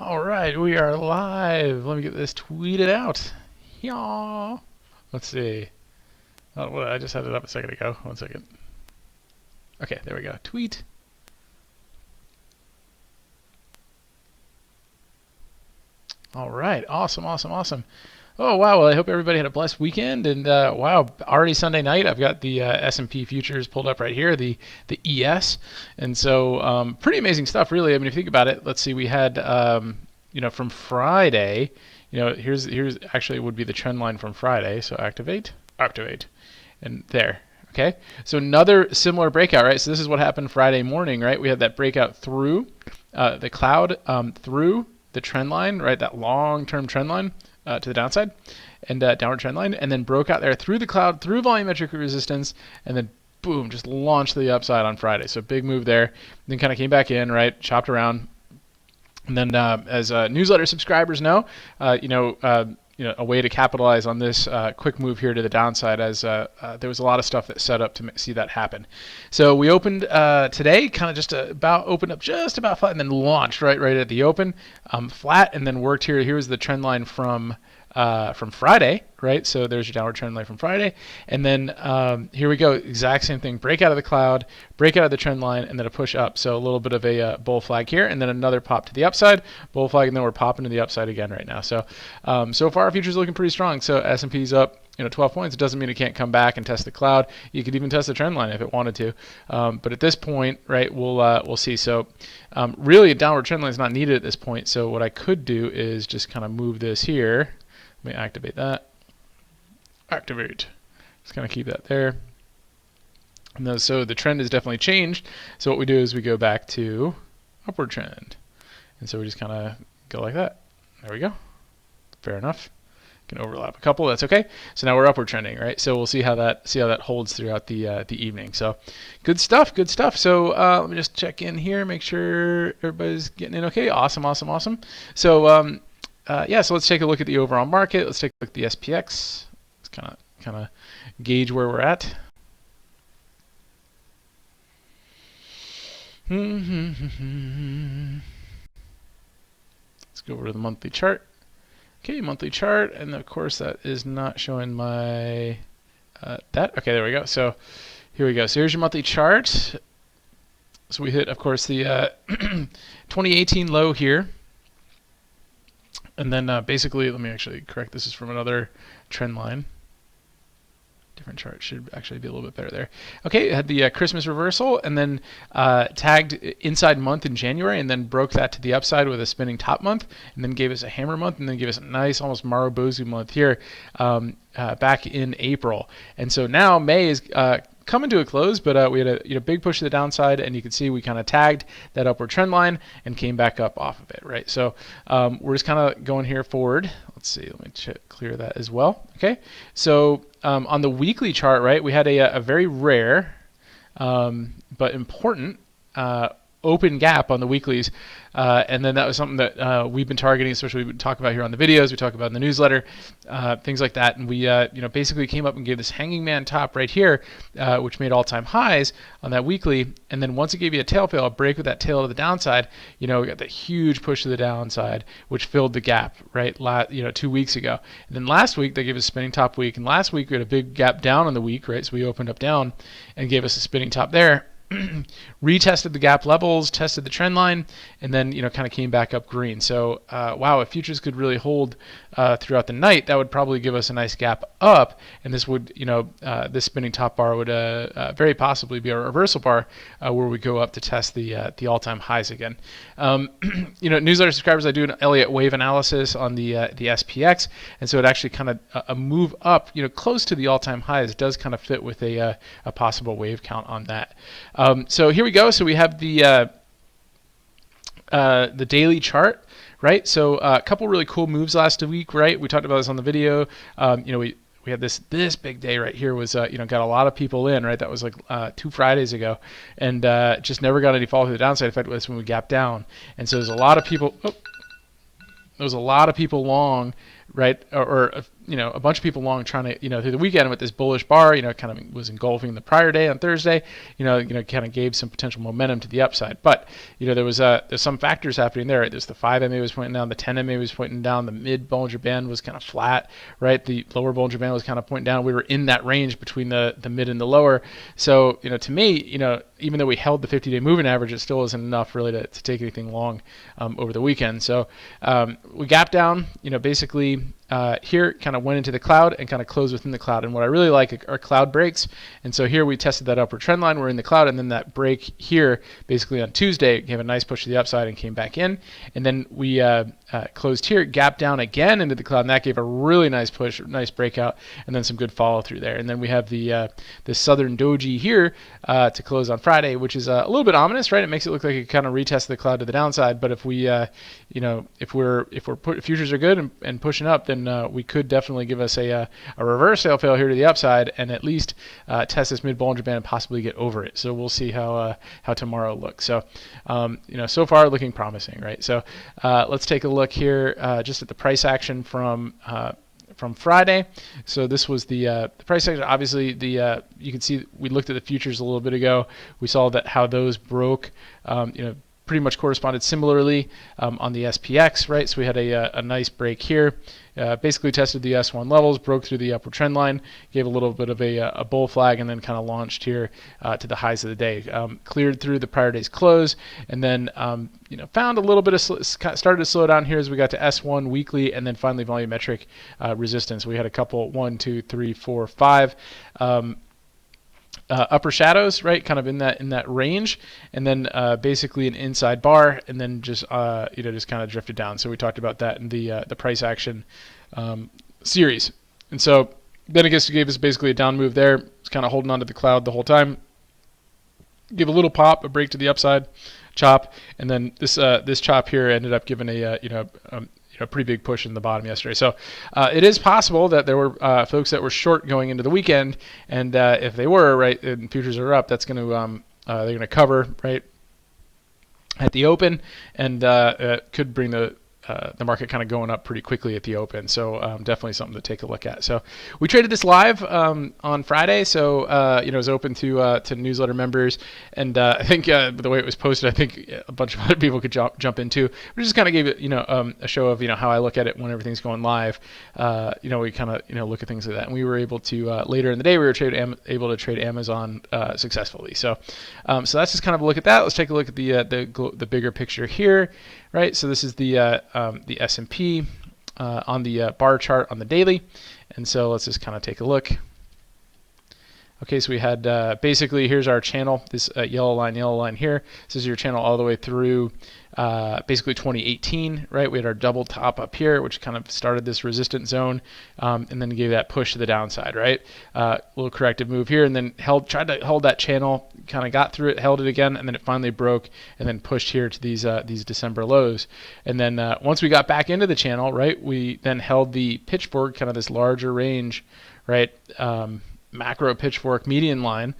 All right, we are live. Let me get this tweeted out. Yeah. Let's see. Oh, well, I just had it up a second ago. 1 second. Okay, there we go. Tweet. All right. Awesome, awesome, awesome. Oh, wow. Well, I hope everybody had a blessed weekend. And wow, already Sunday night. I've got the S&P futures pulled up right here, the ES. And so pretty amazing stuff, really. I mean, if you think about it, let's see. We had, from Friday, here's actually would be the trend line from Friday. So activate, and there. Okay. So another similar breakout, right? So this is what happened Friday morning, right? We had that breakout through the cloud, through the trend line, right? That long-term trend line to the downside and downward trend line, and then broke out there through the cloud, through volumetric resistance, and then boom, just launched to the upside on Friday. So big move there. Then kind of came back in, right? Chopped around. And then as newsletter subscribers know, a way to capitalize on this quick move here to the downside, as there was a lot of stuff that set up to see that happen. So we opened today, kind of just opened up just about flat, and then launched right at the open, flat, and then worked here. Here's the trend line from Friday, right? So there's your downward trend line from Friday, and then here we go, exact same thing. Break out of the cloud, break out of the trend line, and then a push up. So a little bit of a bull flag here, and then another pop to the upside, bull flag, and then we're popping to the upside again right now. So so far, our futures looking pretty strong. So S&P's up 12 points. It doesn't mean it can't come back and test the cloud. You could even test the trend line if it wanted to. But at this point, right, we'll see. So really, a downward trend line is not needed at this point. So what I could do is just kind of move this here. Let me activate that. Activate. Just kind of keep that there. And so the trend has definitely changed. So what we do is we go back to upward trend. And so we just kind of go like that. There we go. Fair enough. Can overlap a couple. That's okay. So now we're upward trending, right? So we'll see how that holds throughout the evening. So good stuff. Good stuff. So let me just check in here, make sure everybody's getting in okay. Awesome. Awesome. Awesome. So so let's take a look at the overall market. Let's take a look at the SPX. Let's kind of gauge where we're at. Let's go over to the monthly chart. Okay, monthly chart, and of course that is not showing my that. Okay, there we go. So here we go. So here's your monthly chart. So we hit, of course, the 2018 low here. And then basically, let me actually correct. This is from another trend line. Different chart should actually be a little bit better there. Okay, it had the Christmas reversal, and then tagged inside month in January, and then broke that to the upside with a spinning top month, and then gave us a hammer month, and then gave us a nice, almost Marubozu month here back in April. And so now May is coming to a close, but we had a big push to the downside, and you can see we kind of tagged that upward trend line and came back up off of it, right? So we're just kind of going here forward. Let's see, let me clear that as well. Okay, so on the weekly chart, right, we had a very rare but important open gap on the weeklies, and then that was something that we've been targeting, especially we talk about here on the videos, we talk about in the newsletter, things like that. And we basically came up and gave this hanging man top right here, which made all-time highs on that weekly. And then once it gave you a tail fail, a break with that tail to the downside, we got that huge push to the downside, which filled the gap, right? 2 weeks ago. And then last week they gave us a spinning top week, and last week we had a big gap down on the week, right? So we opened up down and gave us a spinning top there. Retested the gap levels, tested the trend line, and then kind of came back up green. So wow, if futures could really hold throughout the night, that would probably give us a nice gap up, and this would this spinning top bar would very possibly be a reversal bar where we go up to test the all-time highs again. Newsletter subscribers, I do an Elliott wave analysis on the SPX, and so it actually kind of a move up close to the all-time highs does kind of fit with a possible wave count on that. So here we go. So we have the daily chart, right? So a couple really cool moves last week, right? We talked about this on the video. We had this big day right here was got a lot of people in, right? That was like 2 Fridays ago, and just never got any fall to the downside. In fact, it was when we gapped down, and so there's a lot of people. There was a lot of people long, right? Or a bunch of people long trying to, through the weekend with this bullish bar, kind of was engulfing the prior day on Thursday, kind of gave some potential momentum to the upside. But, there's some factors happening there, right? There's the 5 MA was pointing down, the 10 MA was pointing down, the mid Bollinger Band was kind of flat, right? The lower Bollinger Band was kind of pointing down. We were in that range between the mid and the lower. So, to me, even though we held the 50-day moving average, it still isn't enough really to take anything long over the weekend. So we gapped down, basically here kind of went into the cloud and kind of closed within the cloud. And what I really like are cloud breaks. And so here we tested that upward trend line. We're in the cloud, and then that break here basically on Tuesday gave a nice push to the upside and came back in. And then we closed here, gapped down again into the cloud, and that gave a really nice push, nice breakout, and then some good follow through there. And then we have the Southern Doji here to close on Friday, which is a little bit ominous, right? It makes it look like it kind of retested the cloud to the downside. But if we, if futures are good and pushing up, then we could definitely give us a reverse sale fail here to the upside, and at least test this mid Bollinger Band and possibly get over it. So we'll see how tomorrow looks. So so far looking promising, right? So let's take a look here just at the price action from Friday. So this was the price action. Obviously, you can see we looked at the futures a little bit ago. We saw that how those broke. Pretty much corresponded similarly on the SPX, right? So we had a nice break here. Basically tested the S1 levels, broke through the upward trend line, gave a little bit of a bull flag, and then kind of launched here to the highs of the day. Cleared through the prior day's close, and then found a little bit of started to slow down here as we got to S1 weekly, and then finally volumetric resistance. We had a couple 1, 2, 3, 4, 5. Upper shadows, right, kind of in that range, and then basically an inside bar, and then just just kind of drifted down. So we talked about that in the price action series, and so then it gave us basically a down move there. It's kind of holding onto the cloud the whole time. Give a little pop, a break to the upside, chop, and then this chop here ended up giving a pretty big push in the bottom yesterday. So it is possible that there were folks that were short going into the weekend, and if they were, right, and futures are up, that's going to they're going to cover right at the open, and could bring the market kind of going up pretty quickly at the open. So definitely something to take a look at. So we traded this live on Friday. So it was open to newsletter members, and I think the way it was posted, I think a bunch of other people could jump into. We just kind of gave it a show of how I look at it when everything's going live. We kind of look at things like that, and we were able to later in the day we were able to trade Amazon successfully. So that's just kind of a look at that. Let's take a look at the bigger picture here. Right, so this is the S&P on the bar chart on the daily, and so let's just kind of take a look. Okay, so we had basically here's our channel. This yellow line here. This is your channel all the way through basically 2018, right? We had our double top up here, which kind of started this resistance zone, and then gave that push to the downside, right? Little corrective move here, and then tried to hold that channel, kind of got through it, held it again, and then it finally broke, and then pushed here to these December lows. And then once we got back into the channel, right, we then held the pitchfork, kind of this larger range, right? Macro pitchfork median line,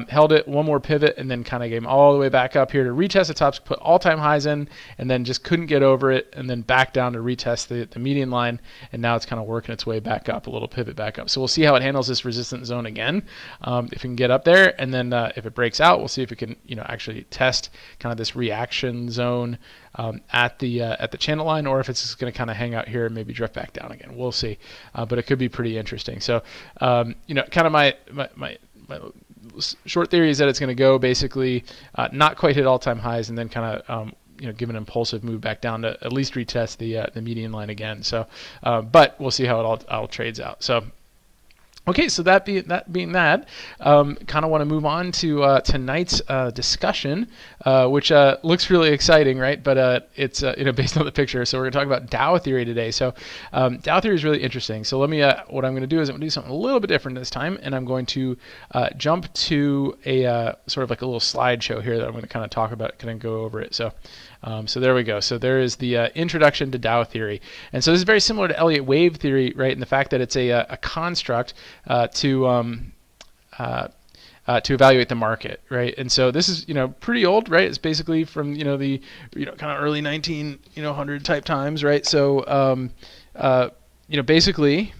held it one more pivot, and then kind of came all the way back up here to retest the tops, put all-time highs in, and then just couldn't get over it, and then back down to retest the median line, and now it's kind of working its way back up, a little pivot back up. So we'll see how it handles this resistance zone again, if it can get up there, and then if it breaks out, we'll see if it can actually test kind of this reaction zone at the channel line, or if it's just going to kind of hang out here and maybe drift back down again. We'll see, but it could be pretty interesting. So kind of my short theory is that it's going to go basically not quite hit all-time highs, and then kind of give an impulsive move back down to at least retest the median line again. So but we'll see how it all trades out. So okay, so that being that, kind of want to move on to tonight's discussion, which looks really exciting, right? But it's based on the picture. So we're going to talk about Dow Theory today. So Dow Theory is really interesting. So let me what I'm going to do is I'm going to do something a little bit different this time, and I'm going to jump to a sort of like a little slideshow here that I'm going to kind of talk about, kind of go over it. So there we go. So there is the introduction to Dow Theory. And so this is very similar to Elliott Wave Theory, right, in the fact that it's a construct to evaluate the market, right? And so this is, pretty old, right? It's basically from, the, kind of early 1900 type times, right? So, basically,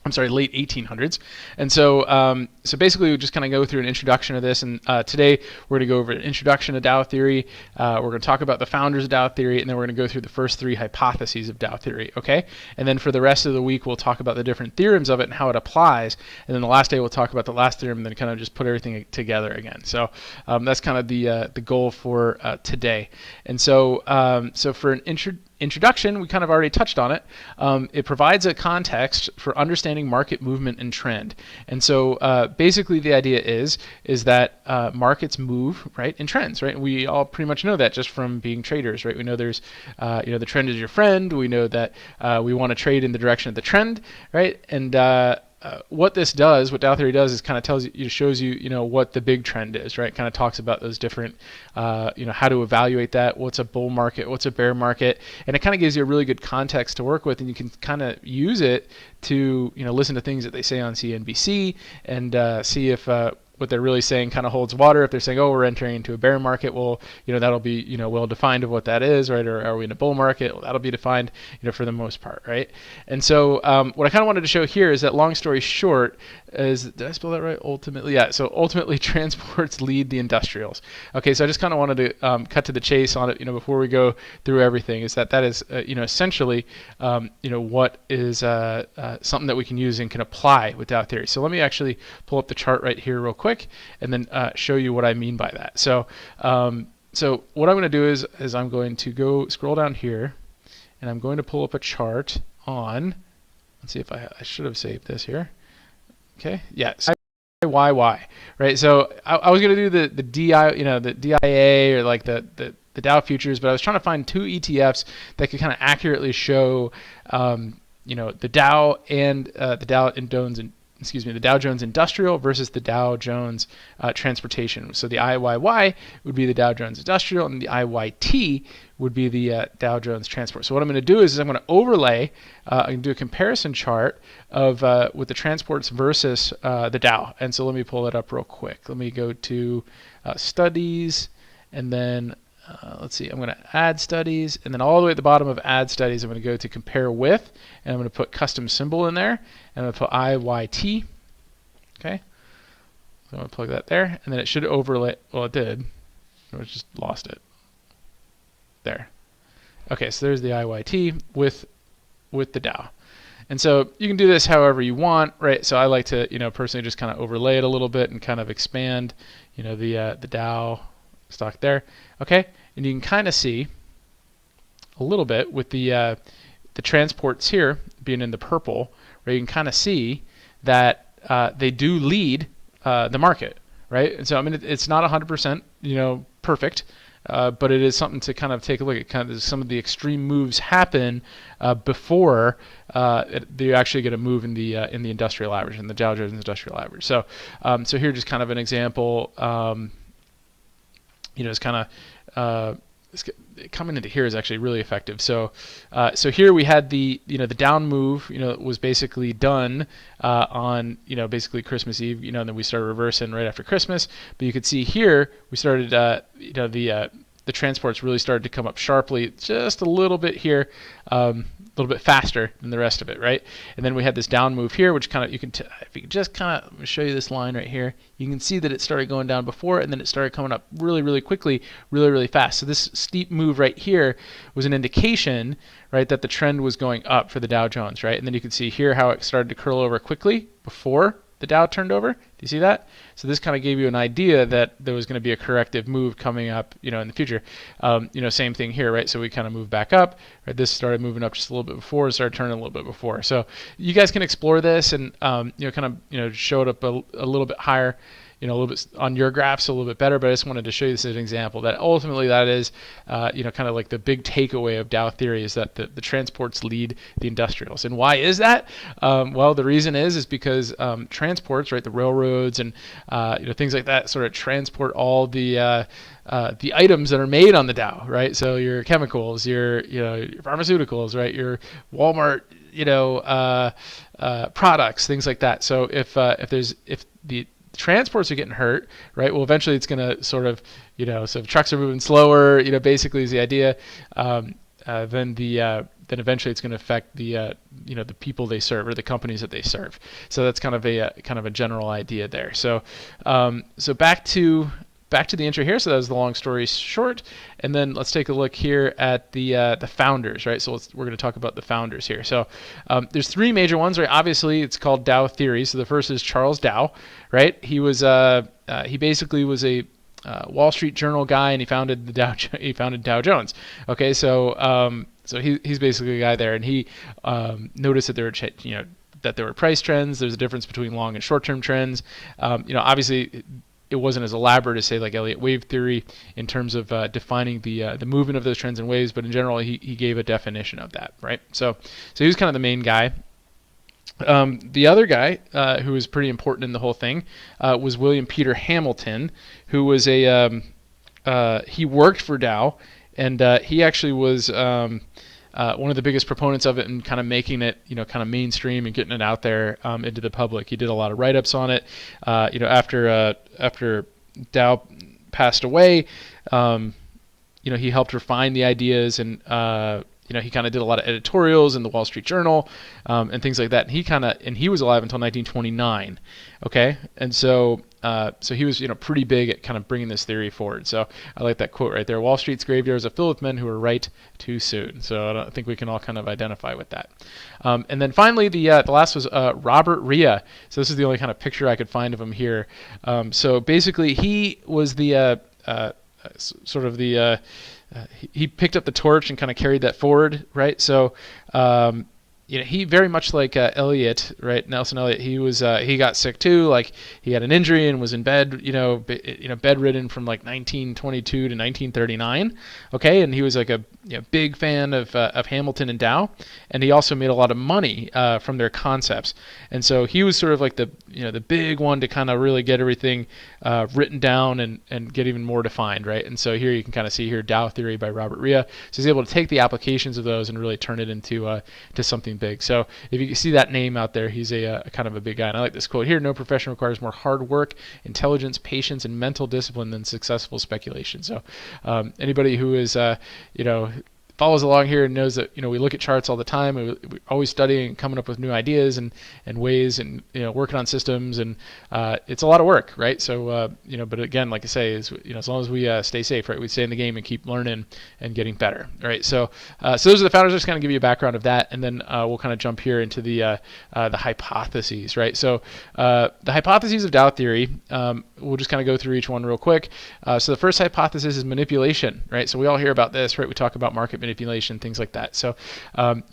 I'm sorry, late 1800s. And so so basically we just kind of go through an introduction of this. And today we're going to go over an introduction to Dow theory. We're going to talk about the founders of Dow theory, and then we're going to go through the first 3 hypotheses of Dow theory, okay? And then for the rest of the week, we'll talk about the different theorems of it and how it applies. And then the last day, we'll talk about the last theorem and then kind of just put everything together again. So that's kind of the goal for today. And so, so for an introduction, we kind of already touched on it. It provides a context for understanding market movement and trend. And so basically the idea is that markets move, right, in trends, right? And we all pretty much know that just from being traders, right? We know there's, the trend is your friend. We know that we want to trade in the direction of the trend, right? And what this does, what Dow theory does, is kind of tells you, shows you, what the big trend is, right? Kind of talks about those different, how to evaluate that. What's a bull market? What's a bear market? And it kind of gives you a really good context to work with, and you can kind of use it to, listen to things that they say on CNBC and see if what they're really saying kind of holds water. If they're saying, oh, we're entering into a bear market, well, that'll be, well defined of what that is, right? Or are we in a bull market? Well, that'll be defined, for the most part, right? And so what I kind of wanted to show here is that, long story short, did I spell that right? Ultimately, yeah. So ultimately, transports lead the industrials. Okay, so I just kind of wanted to cut to the chase on it, before we go through everything. Is that is, essentially, what is something that we can use and can apply with Dow theory. So let me actually pull up the chart right here real quick, and then show you what I mean by that. So, so what I'm going to do is I'm going to go scroll down here, and I'm going to pull up a chart on. Let's see if I should have saved this here. Okay, yeah, so YY, right? So I was going to do the DI, the DIA, or like the Dow futures, but I was trying to find 2 ETFs that could kind of accurately show, the Dow and the Dow Jones Industrial versus the Dow Jones Transportation. So the IYY would be the Dow Jones Industrial, and the IYT would be the Dow Jones Transport. So what I'm going to do is I'm going to overlay, I can do a comparison chart of with the transports versus the Dow. And so let me pull that up real quick. Let me go to studies, and then let's see, I'm going to add studies, and then all the way at the bottom of add studies, I'm going to go to compare with, and I'm going to put custom symbol in there, and I'm going to put IYT. Okay, so I'm going to plug that there, and then it should overlay. Well, it did. I just lost it. There. Okay, so there's the IYT with the Dow. And so you can do this however you want, right? So I like to, personally just kind of overlay it a little bit and kind of expand, the Dow stock there. Okay, and you can kind of see a little bit with the transports here being in the purple, where you can kind of see that they do lead the market, right? And so I mean it's not 100%, perfect, but it is something to kind of take a look at. Kind of some of the extreme moves happen before they actually get a move in the industrial average, in the Dow Jones Industrial Average. So so here just kind of an example. It's kind of coming into here is actually really effective. So so here we had the the down move was basically done on basically Christmas Eve, and then we started reversing right after Christmas. But you could see here we started the transports really started to come up sharply just a little bit here, a little bit faster than the rest of it, right? And then we had this down move here, which kind of, if you can just kind of, let me show you this line right here. You can see that it started going down before, and then it started coming up really, really quickly, really, really fast. So this steep move right here was an indication, right, that the trend was going up for the Dow Jones, right? And then you can see here how it started to curl over quickly before the Dow turned over. Do you see that? So this kind of gave you an idea that there was going to be a corrective move coming up, in the future. Same thing here, right? So we kind of moved back up. Right? This started moving up just a little bit before, started turning a little bit before. So you guys can explore this and kind of show it up a little bit higher, a little bit on your graphs a little bit better. But I just wanted to show you this as an example that ultimately that is, kind of like the big takeaway of Dow theory is that the transports lead the industrials. And why is that? Well, the reason is because transports, right, the railroads and things like that sort of transport all the items that are made on the Dow, right? So your chemicals, your pharmaceuticals, right? Your Walmart, products, things like that. So if the transports are getting hurt, right? Well, eventually it's going to sort of, so if trucks are moving slower, basically is the idea. Then the then eventually it's going to affect the the people they serve or the companies that they serve. So that's kind of a general idea there. So so back to the intro here. So that was the long story short, and then let's take a look here at the founders, right? So we're going to talk about the founders here. So there's three major ones, right? Obviously, it's called Dow Theory. So the first is Charles Dow, right? He was he basically was a Wall Street Journal guy, and he founded Dow Jones. Okay, so so he's basically a guy there, and he noticed that there were that there were price trends. There's a difference between long and short-term trends. Obviously, it wasn't as elaborate as say like Elliott wave theory in terms of defining the movement of those trends and waves, but in general he gave a definition of that, right? So he was kind of the main guy. The other guy who was pretty important in the whole thing was William Peter Hamilton, who was he worked for Dow, and he actually was one of the biggest proponents of it and kind of making it, kind of mainstream and getting it out there into the public. He did a lot of write-ups on it. After Dow passed away, he helped refine the ideas, and he kind of did a lot of editorials in the Wall Street Journal and things like that. And he was alive until 1929. Okay, and so he was pretty big at kind of bringing this theory forward. So I like that quote right there. Wall Street's graveyards are filled with men who are right too soon. So I think we can all kind of identify with that. And then finally, the last was Robert Rhea. So this is the only kind of picture I could find of him here. So basically, he was the he picked up the torch and kind of carried that forward, right? So he very much like Elliott, right? Nelson Elliott, he got sick too. Like he had an injury and was in bed, bedridden from like 1922 to 1939. Okay, and he was like a big fan of Hamilton and Dow, and he also made a lot of money from their concepts. And so he was sort of like the big one to kind of really get everything written down and get even more defined, right? And so here you can kind of see here Dow Theory by Robert Rhea. So he's able to take the applications of those and really turn it into to something big. So if you see that name out there, he's a kind of a big guy. And I like this quote here: "No profession requires more hard work, intelligence, patience, and mental discipline than successful speculation." So anybody who is follows along here and knows that we look at charts all the time. We're always studying and coming up with new ideas and ways and working on systems, and it's a lot of work, right? So but again, like I say, is as long as we stay safe, right? We stay in the game and keep learning and getting better, right? So so those are the founders. Just kind of give you a background of that, and then we'll kind of jump here into the hypotheses, right? So the hypotheses of Dow theory. We'll just kind of go through each one real quick. So the first hypothesis is manipulation, right? So we all hear about this, right? We talk about market manipulation, things like that. So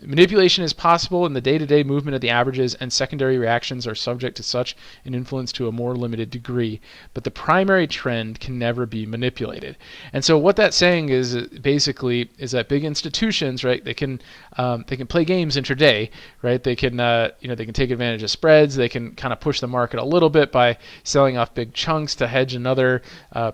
manipulation is possible in the day-to-day movement of the averages, and secondary reactions are subject to such an influence to a more limited degree. But the primary trend can never be manipulated. And so what that's saying is basically is that big institutions, right? They can play games intraday, right? They can they can take advantage of spreads. They can kind of push the market a little bit by selling off big chunks to hedge another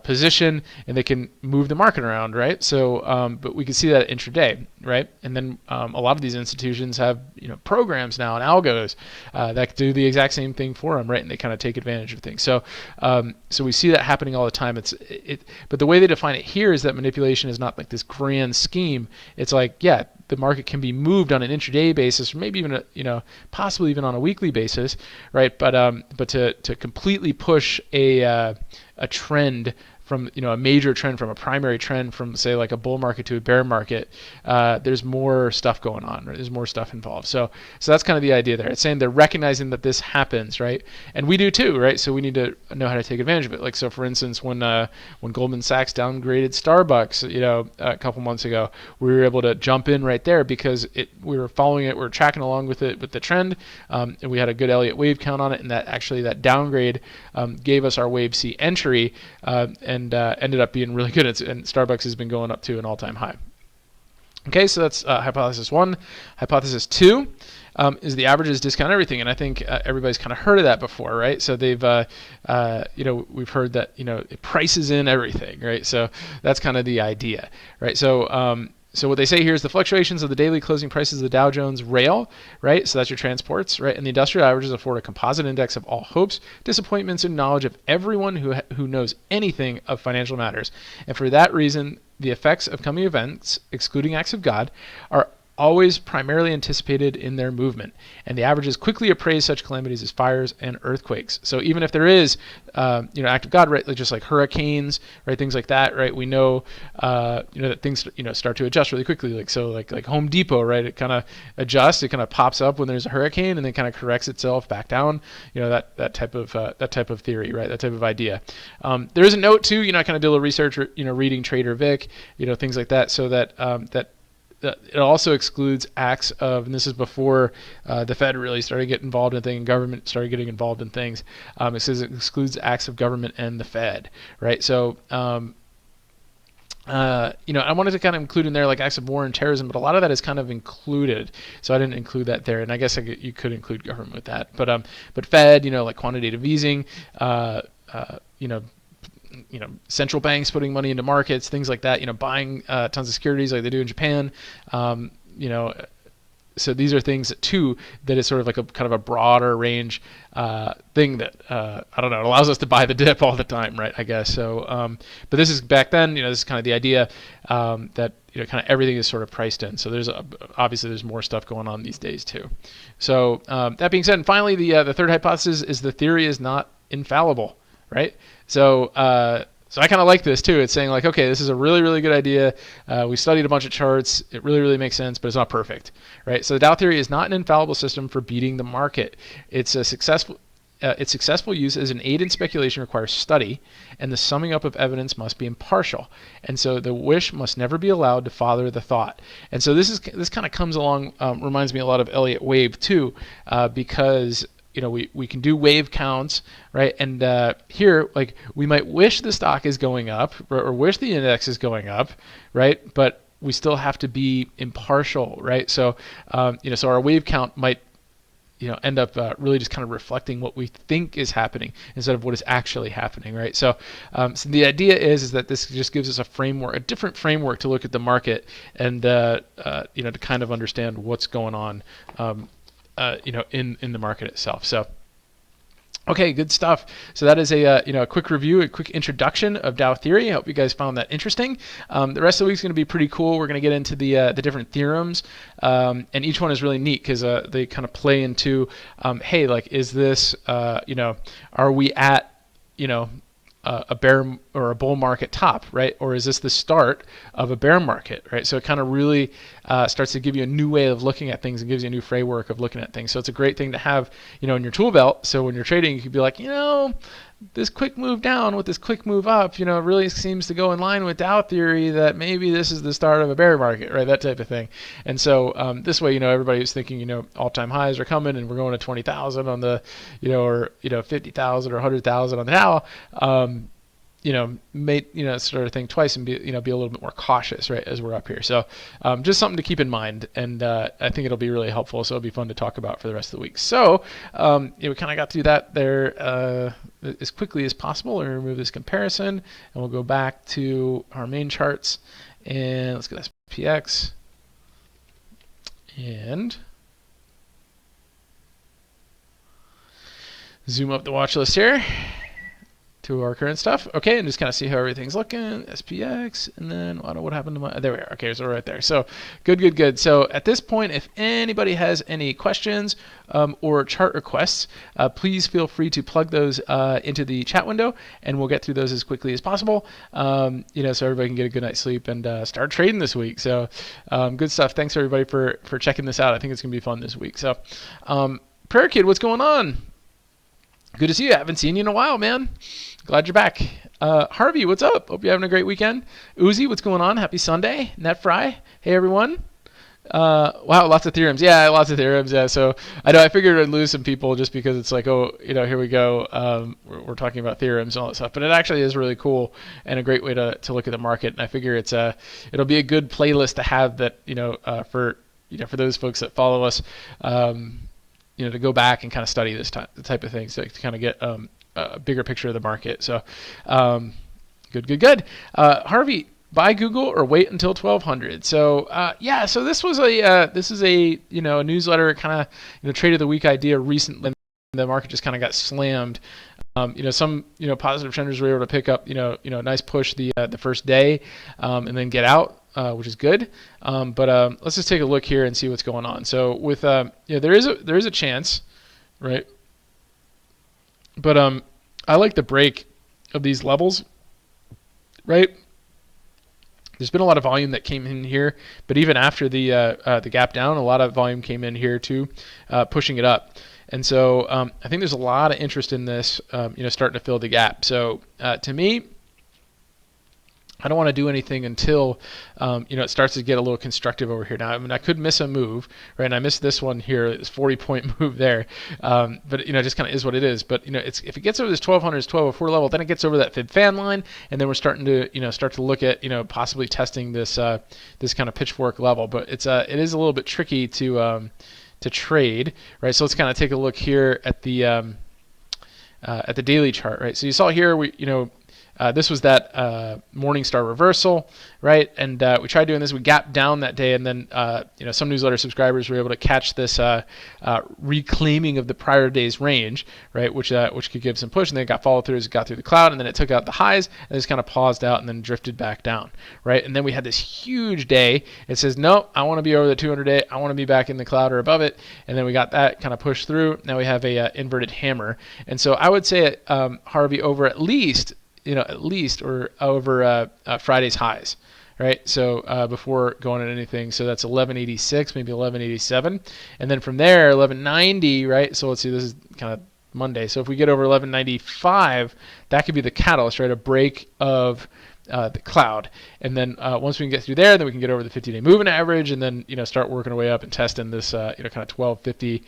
position, and they can move the market around, right? So but we can see that intraday, right? And then a lot of these institutions have programs now and algos that do the exact same thing for them, right? And they kind of take advantage of things. So so we see that happening all the time. But the way they define it here is that manipulation is not like this grand scheme. It's like, yeah, the market can be moved on an intraday basis, or maybe even possibly even on a weekly basis, right? But to completely push a trend from a major trend, from a primary trend, from say like a bull market to a bear market, there's more stuff going on, right? There's more stuff involved. So that's kind of the idea there. It's saying they're recognizing that this happens, right? And we do too, right? So we need to know how to take advantage of it. Like, so for instance, when Goldman Sachs downgraded Starbucks, a couple months ago, we were able to jump in right there because we were following it, we were tracking along with it, with the trend, and we had a good Elliott wave count on it, and that downgrade gave us our wave C entry, and ended up being really good. And Starbucks has been going up to an all-time high. Okay, so that's hypothesis 1. Hypothesis 2 is the averages discount everything, and I think everybody's kind of heard of that before, right? So they've, we've heard that it prices in everything, right? So that's kind of the idea, right? So what they say here is the fluctuations of the daily closing prices of the Dow Jones rail, right? So that's your transports, right? And the industrial averages afford a composite index of all hopes, disappointments, and knowledge of everyone who knows anything of financial matters. And for that reason, the effects of coming events, excluding acts of God, are always primarily anticipated in their movement, and the averages quickly appraise such calamities as fires and earthquakes. So even if there is, act of God, right, like just like hurricanes, right, things like that, right, we know, that things, start to adjust really quickly. Like Home Depot, right, it kind of adjusts, it kind of pops up when there's a hurricane, and then kind of corrects itself back down. That type of theory, right, that type of idea. There is a note too, I kind of did a little research, reading Trader Vic, things like that, so that it also excludes acts of, and this is before the Fed really started getting involved in things, and government started getting involved in things. It says it excludes acts of government and the Fed, right? So, I wanted to kind of include in there like acts of war and terrorism, but a lot of that is kind of included, so I didn't include that there. And I guess you could include government with that, but Fed, like quantitative easing, central banks putting money into markets, things like that, buying tons of securities like they do in Japan, so these are things that is sort of like a kind of a broader range thing that I don't know, it allows us to buy the dip all the time, right, I guess. So but this is back then, this is kind of the idea that kind of everything is sort of priced in. So there's obviously there's more stuff going on these days too. So that being said, and finally the third hypothesis is the theory is not infallible, right? So I kind of like this too. It's saying like, okay, this is a really, really good idea. We studied a bunch of charts. It really, really makes sense, but it's not perfect, right? So the Dow theory is not an infallible system for beating the market. Its successful use as an aid in speculation requires study, and the summing up of evidence must be impartial. And so the wish must never be allowed to father the thought. And so this kind of comes along, reminds me a lot of Elliott wave too, because we can do wave counts, right? And here, like, we might wish the stock is going up or wish the index is going up, right? But we still have to be impartial, right? So, so our wave count might, end up really just kind of reflecting what we think is happening instead of what is actually happening, right? So, so the idea is that this just gives us a framework, a different framework to look at the market and, to kind of understand what's going on, in the market itself. So, okay, good stuff. So that is a quick review, a quick introduction of Dow theory. I hope you guys found that interesting. The rest of the week is going to be pretty cool. We're going to get into the different theorems, and each one is really neat because they kind of play into, hey, like, is this, are we at, a bear or a bull market top, right? Or is this the start of a bear market, right? So it kind of really starts to give you a new way of looking at things and gives you a new framework of looking at things. So it's a great thing to have, in your tool belt. So when you're trading, you could be like, this quick move down with this quick move up, really seems to go in line with Dow theory that maybe this is the start of a bear market, right? That type of thing. And so this way, everybody was thinking, all-time highs are coming and we're going to 20,000 on the, or 50,000 or 100,000 on the Dow. Sort of think twice and be a little bit more cautious, right, as we're up here. So just something to keep in mind, and I think it'll be really helpful. So it'll be fun to talk about for the rest of the week. So we kind of got through that there as quickly as possible. We'll remove this comparison, and we'll go back to our main charts, and let's get SPX, and zoom up the watch list here to our current stuff. Okay, and just kind of see how everything's looking. SPX, and then what happened to my, there we are. Okay, so right there. So good. So at this point, if anybody has any questions or chart requests, please feel free to plug those into the chat window, and we'll get through those as quickly as possible. So everybody can get a good night's sleep and start trading this week. So good stuff. Thanks everybody for checking this out. I think it's gonna be fun this week. So Prayer Kid, what's going on? Good to see you. I haven't seen you in a while, man. Glad you're back. Harvey, what's up? Hope you're having a great weekend. Uzi, what's going on? Happy Sunday. Net Fry. Hey, everyone. Wow, lots of theorems. Yeah, lots of theorems. Yeah, so I know I figured I'd lose some people just because it's like, oh, here we go. We're talking about theorems and all that stuff. But it actually is really cool and a great way to look at the market. And I figure it'll be a good playlist to have that, for those folks that follow us, to go back and kind of study this type of thing, so to kind of get a bigger picture of the market. So good. Harvey, buy Google or wait until 1200. So so this is a a newsletter kind of trade of the week idea recently. The market just kind of got slammed. Some positive trenders were able to pick up a nice push the first day and then get out. which is good. But let's just take a look here and see what's going on. So with there is a chance, right? But I like the break of these levels, right? There's been a lot of volume that came in here, but even after the gap down, a lot of volume came in here too, pushing it up. And so I think there's a lot of interest in this, starting to fill the gap. So to me, I don't want to do anything until it starts to get a little constructive over here. Now, I mean, I could miss a move, right? And I missed this one here, this 40-point move there. But it just kind of is what it is. But if it gets over this 1200, 1204 level, then it gets over that fib fan line, and then we're starting to start to look at possibly testing this this kind of pitchfork level. But it is a little bit tricky to trade, right? So let's kind of take a look here at the daily chart, right? So you saw here this was that Morningstar reversal, right? And we tried doing this. We gapped down that day, and then some newsletter subscribers were able to catch this reclaiming of the prior day's range, right? Which could give some push, and then it got follow through as it got through the cloud, and then it took out the highs, and just kind of paused out, and then drifted back down, right? And then we had this huge day. It says, no, I want to be over the 200-day. I want to be back in the cloud or above it, and then we got that kind of pushed through. Now we have a inverted hammer, and so I would say Harvey over at least or over Friday's highs, right? So before going at anything, so that's 1186, maybe 1187, and then from there 1190, right? So let's see, this is kind of Monday. So if we get over 1195, that could be the catalyst, right? A break of the cloud, and then once we can get through there, then we can get over the 50-day moving average, and then start working our way up and testing this kind of 1250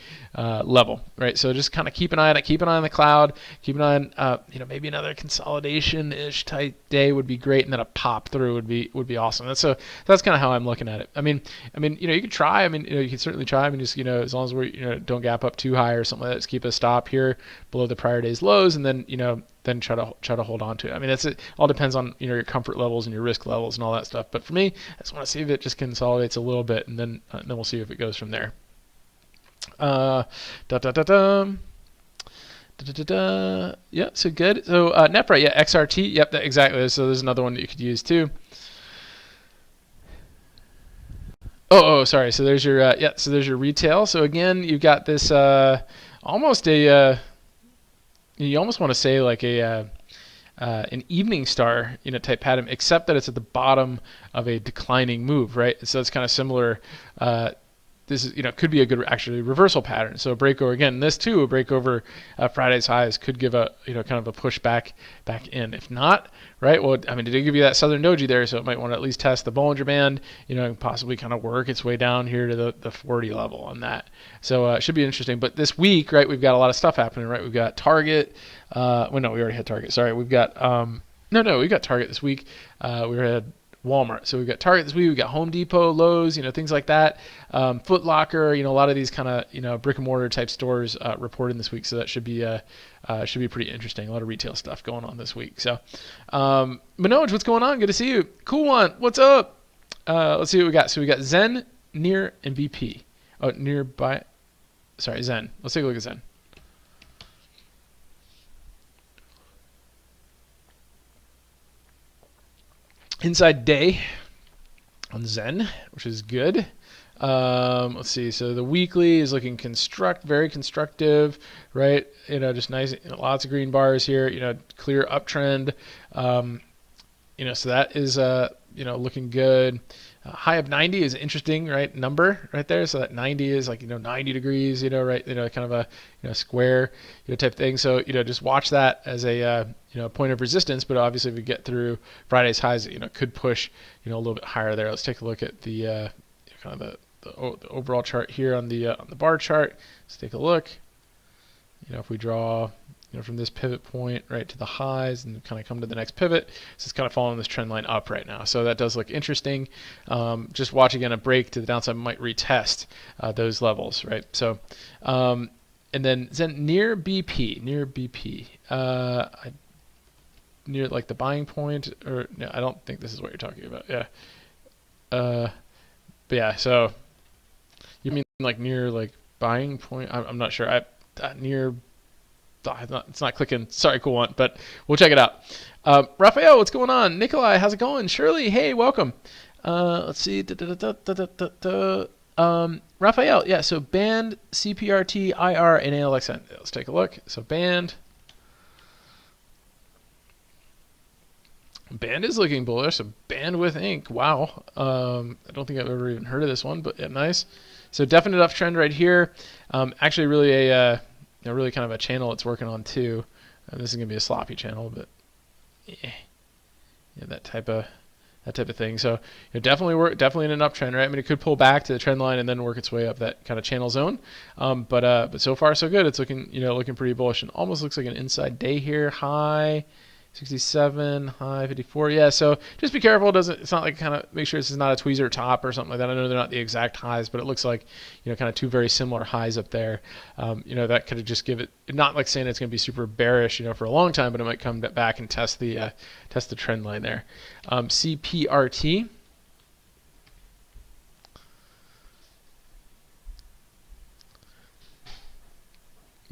level, right? So just kind of keep an eye on it, keep an eye on the cloud, keep an eye on maybe another consolidation-ish type day would be great, and then a pop through would be awesome. That's kind of how I'm looking at it. I mean you could try. I mean you can certainly try. I mean just as long as we don't gap up too high or something like that, just keep a stop here below the prior day's lows, and then then try to hold on to it. I mean, it all depends on your comfort levels and your risk levels and all that stuff. But for me, I just want to see if it just consolidates a little bit, and then we'll see if it goes from there. Yeah, so good. So NEPRA, yeah, XRT, yep, exactly. So there's another one that you could use too. Oh, sorry. So there's your so there's your retail. So again, you've got this almost a you almost want to say like an evening star type pattern, except that it's at the bottom of a declining move, right? So it's kind of similar. This is could be a good actually reversal pattern. So a break over again. This too, a break over Friday's highs could give a kind of a push back in. If not, right? Well, I mean, it did give you that southern doji there, so it might want to at least test the Bollinger Band. And possibly kind of work its way down here to the 40 level on that. So it should be interesting. But this week, right, we've got a lot of stuff happening, right? We've got Target. Well, no, we already had Target. Sorry, we've got we got Target this week. We had Walmart. So we've got Target this week, we've got Home Depot, Lowe's, things like that. Foot Locker, a lot of these kind of, brick and mortar type stores reporting this week. So that should be pretty interesting. A lot of retail stuff going on this week. So, Manoj, what's going on? Good to see you. Cool one. What's up? Let's see what we got. So we got Zen, Near, and BP. Oh, nearby. Sorry, Zen. Let's take a look at Zen. Inside day on Zen, which is good. Let's see. So the weekly is looking very constructive, right? Just nice, lots of green bars here. Clear uptrend. So that is looking good. High of 90 is an interesting, right, number right there. So that 90 is like 90 degrees, right, kind of a square type thing. So just watch that as a point of resistance. But obviously, if we get through Friday's highs, could push a little bit higher there. Let's take a look at the kind of the overall chart here on the bar chart. Let's take a look. If we draw from this pivot point right to the highs and kind of come to the next pivot. So it's kind of following this trend line up right now. So that does look interesting. Just watch again, a break to the downside might retest those levels, right? So, and then near BP, near like the buying point, or no, I don't think this is what you're talking about. Yeah. But yeah, so you mean like near like buying point? I'm not sure. Near. It's not clicking. Sorry, cool one, but we'll check it out. Raphael, what's going on? Nikolai, how's it going? Shirley, hey, welcome. Let's see. Raphael, yeah, so band, CPRT, IR, and ALXN. Let's take a look. So band is looking bullish. So band with ink. Wow. I don't think I've ever even heard of this one, but yeah, nice. So definite uptrend right here. Actually, really really kind of a channel it's working on too. This is gonna be a sloppy channel, but yeah, that type of thing. So definitely in an uptrend, right? I mean, it could pull back to the trend line and then work its way up that kind of channel zone. But so far so good. It's looking pretty bullish, and almost looks like an inside day here. High 67, high 54. Yeah, so just be careful. It's not like kind of make sure this is not a tweezer top or something like that. I know they're not the exact highs, but it looks like kind of two very similar highs up there. That could just give it, not like saying it's going to be super bearish for a long time, but it might come back and test the trend line there. CPRT.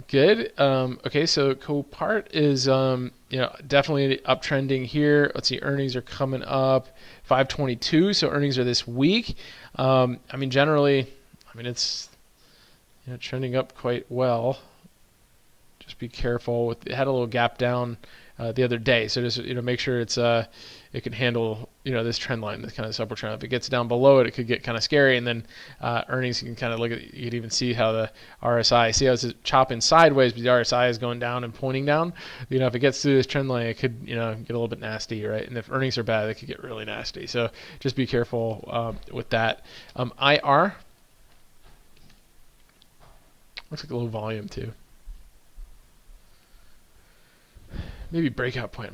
Good. Okay, so Copart is definitely uptrending here. Let's see, earnings are coming up 522, so earnings are this week. I mean, generally, it's trending up quite well. Just be careful it had a little gap down the other day, so just make sure it can handle this trend line, this kind of upward trend. If it gets down below it could get kind of scary, and then earnings, you can kind of look at, you can even see how the RSI, see how it's chopping sideways, but the RSI is going down and pointing down. If it gets through this trend line, it could get a little bit nasty, right? And if earnings are bad, it could get really nasty. So just be careful with that. IR looks like a low volume too. Maybe breakout point.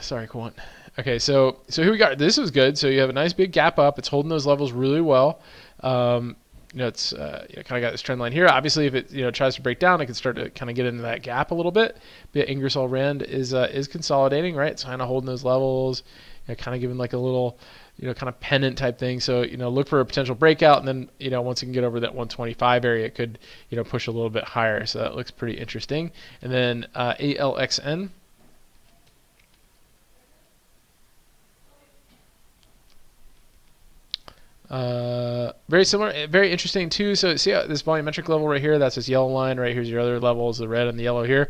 Sorry, Quant. Okay, so here we got. This was good. So you have a nice big gap up. It's holding those levels really well. It's kind of got this trend line here. Obviously, if it tries to break down, it can start to kind of get into that gap a little bit. But Ingersoll Rand is consolidating, right? It's kind of holding those levels, kind of giving like a little kind of pennant type thing. So look for a potential breakout, and then once it can get over that 125 area, it could push a little bit higher. So that looks pretty interesting. And then ALXN. Very similar, very interesting too. So see this volumetric level right here, that's this yellow line, right? Here's your other levels, the red and the yellow here.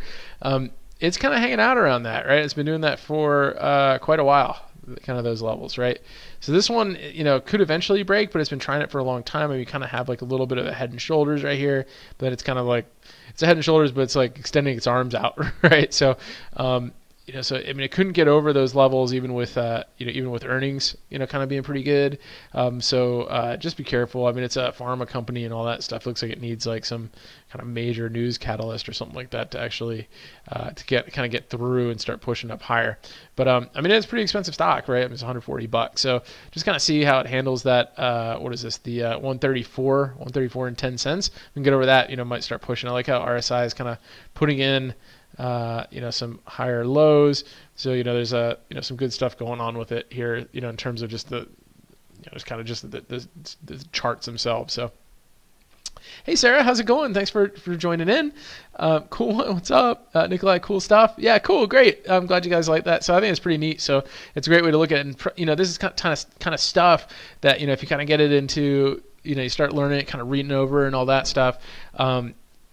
It's kind of hanging out around that, right? It's been doing that for quite a while, kind of those levels, right? So this one, could eventually break, but it's been trying it for a long time, and you kind of have like a little bit of a head and shoulders right here, but it's kind of like, it's a head and shoulders, but it's like extending its arms out, right? So, so I mean, it couldn't get over those levels even with even with earnings, kind of being pretty good. So just be careful. I mean, it's a pharma company and all that stuff. Looks like it needs like some kind of major news catalyst or something like that to actually to get through and start pushing up higher. But I mean, it's a pretty expensive stock, right? I mean, it's $140. So just kind of see how it handles that. What is this? The 134 and 10 cents. We can get over that. Might start pushing. I like how RSI is kind of putting in some higher lows. So there's some good stuff going on with it here. In terms of just it's kind of just the charts themselves. So, hey Sarah, how's it going? Thanks for joining in. Cool. What's up, Nikolai? Cool stuff. Yeah, cool, great. I'm glad you guys like that. So I think it's pretty neat. So it's a great way to look at it. And this is kind of stuff that if you kind of get it into you start learning it, kind of reading over and all that stuff.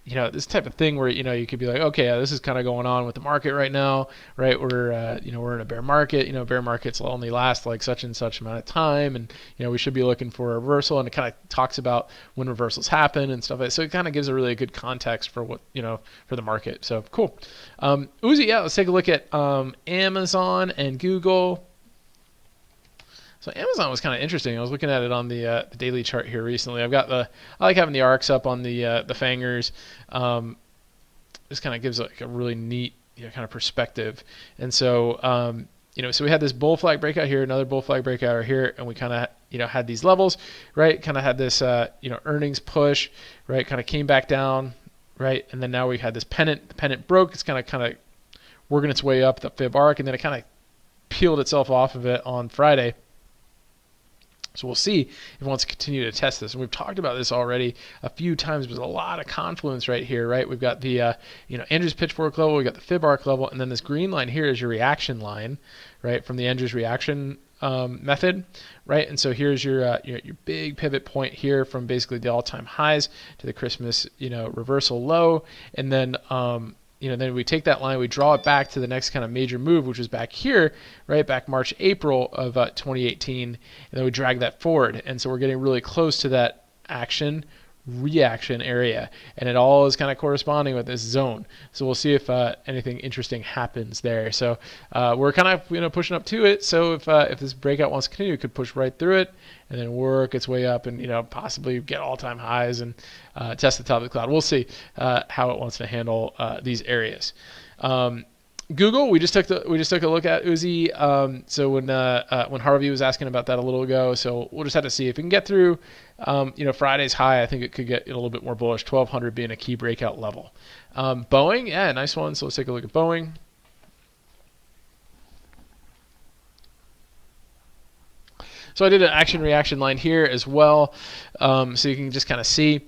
This type of thing where you could be like, okay, this is kind of going on with the market right now, right? We're we're in a bear market. Bear markets will only last like such and such amount of time, and we should be looking for a reversal. And it kind of talks about when reversals happen and stuff. So it kind of gives a really good context for what for the market. So cool. Uzi, yeah, let's take a look at Amazon and Google. So Amazon was kind of interesting. I was looking at it on the daily chart here recently. I like having the arcs up on the fangers. This kind of gives like a really neat kind of perspective. And so so we had this bull flag breakout here, another bull flag breakout here, and we kind of had these levels, right? Kind of had this earnings push, right? Kind of came back down, right? And then now we had this pennant. The pennant broke. It's kind of working its way up the fib arc, and then it kind of peeled itself off of it on Friday. So we'll see if it wants to continue to test this. And we've talked about this already a few times. There's a lot of confluence right here, right? We've got the Andrews pitchfork level, we've got the fib arc level, and then this green line here is your reaction line, right, from the Andrews reaction method, right? And so here's your big pivot point here from basically the all-time highs to the Christmas reversal low, and then then we take that line, we draw it back to the next kind of major move, which was back here, right, back March, April of 2018, and then we drag that forward. And so we're getting really close to that action reaction area, and it all is kind of corresponding with this zone. So we'll see if anything interesting happens there. So we're kind of pushing up to it. So if this breakout wants to continue, it could push right through it and then work its way up and possibly get all-time highs and test the top of the cloud. We'll see how it wants to handle these areas. Google, we just took a look at Uzi. So when Harvey was asking about that a little ago, so we'll just have to see if we can get through. Friday's high. I think it could get a little bit more bullish. 1200 being a key breakout level. Boeing, yeah, nice one. So let's take a look at Boeing. So I did an action reaction line here as well, so you can just kind of see.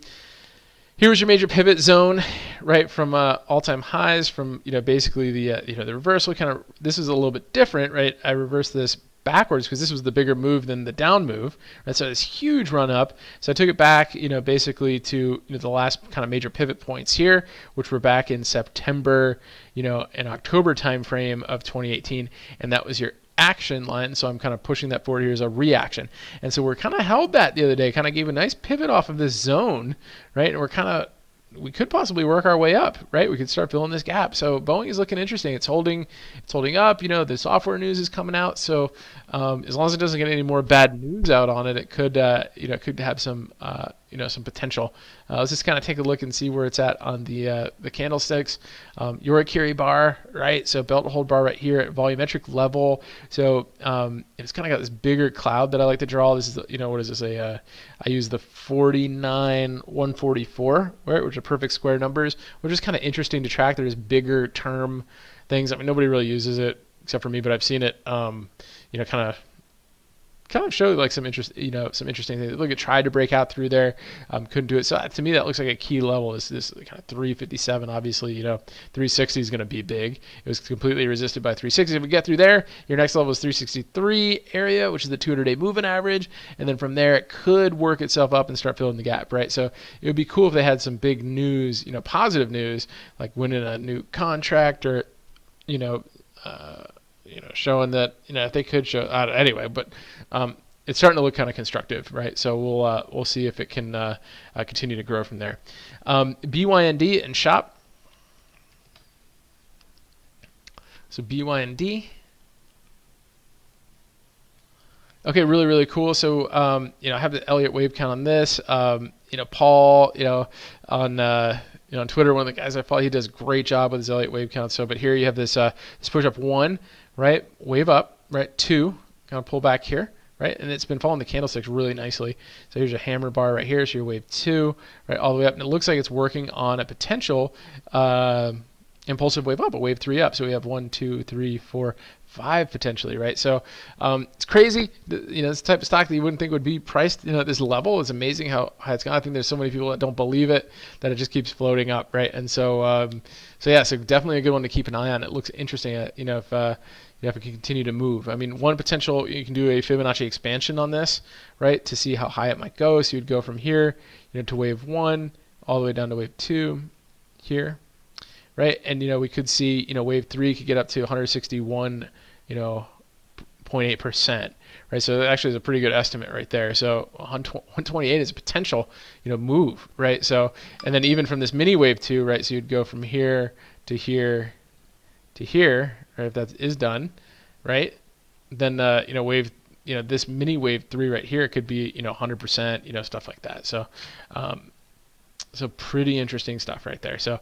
Here's your major pivot zone, right, from all-time highs, from basically the reversal. This is a little bit different, right? I reversed this backwards because this was the bigger move than the down move, right? So this huge run up. So I took it back, basically to the last kind of major pivot points here, which were back in September, and October timeframe of 2018, and that was your action line. So I'm kind of pushing that forward here as a reaction. And so we're kind of held that the other day, kind of gave a nice pivot off of this zone, right? And we could possibly work our way up, right? We could start filling this gap. So Boeing is looking interesting. It's holding up. The software news is coming out. So as long as it doesn't get any more bad news out on it, it could could have some some potential. Let's just kind of take a look and see where it's at on the candlesticks. Yorikiri bar, right? So belt hold bar right here at volumetric level. So it's kind of got this bigger cloud that I like to draw. This is what is this? I use the 49,144, right, which are perfect square numbers, which is kind of interesting to track. There's bigger term things. I mean, nobody really uses it except for me, but I've seen it, kind of show like some interesting things. Look, it tried to break out through there, couldn't do it. So to me, that looks like a key level. This kind of 357. Obviously, 360 is going to be big. It was completely resisted by 360. If we get through there, your next level is 363 area, which is the 200-day moving average, and then from there, it could work itself up and start filling the gap, right? So it would be cool if they had some big news, positive news, like winning a new contract or, showing that if they could show anyway, but it's starting to look kind of constructive, right? So we'll see if it can continue to grow from there. BYND and SHOP. So BYND. Okay, really, really cool. So I have the Elliott wave count on this. Paul, on Twitter, one of the guys I follow, he does a great job with his Elliott wave count. So, but here you have this push up 1, right? Wave up, right? 2, kind of pull back here, right? And it's been following the candlesticks really nicely. So here's your hammer bar right here. So your wave 2, right, all the way up, and it looks like it's working on a potential impulsive wave up, a wave 3 up. So we have 1, 2, 3, 4, 5 potentially, right? So it's crazy. This type of stock that you wouldn't think would be priced at this level. It's amazing how high it's gone. I think there's so many people that don't believe it, that it just keeps floating up, right? And so so definitely a good one to keep an eye on. It looks interesting, if it can continue to move. I mean, one potential, you can do a Fibonacci expansion on this, right, to see how high it might go. So you'd go from here, to wave 1 all the way down to wave 2 here. Right, and we could see wave 3 could get up to 161, 0.8%. Right, so that actually is a pretty good estimate right there. So 128 is a potential move, right? So and then even from this mini wave 2, right? So you'd go from here to here to here, right? If that is done, right? Then wave this mini wave 3 right here could be 100%, stuff like that. So. So pretty interesting stuff right there. So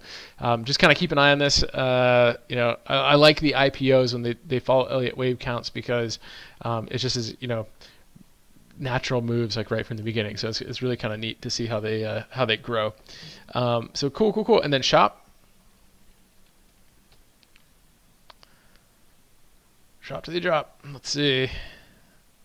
just kind of keep an eye on this. I like the IPOs when they follow Elliott wave counts because it's just as natural moves like right from the beginning. So it's really kind of neat to see how they grow. So cool. And then SHOP. SHOP to the drop. Let's see.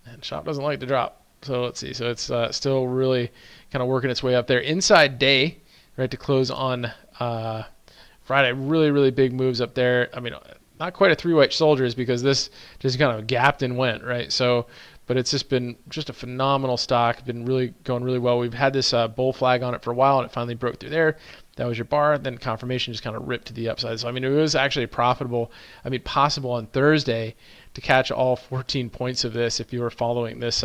And SHOP doesn't like to drop. So let's see. So it's still really kind of working its way up there. Inside day, right, to close on Friday. Really, really big moves up there. I mean, not quite a three white soldiers because this just kind of gapped and went, right? So, but it's just been just a phenomenal stock. Been really going really well. We've had this bull flag on it for a while, and it finally broke through there. That was your bar. Then confirmation just kind of ripped to the upside. So, I mean, it was actually profitable. I mean, possible on Thursday to catch all 14 points of this if you were following this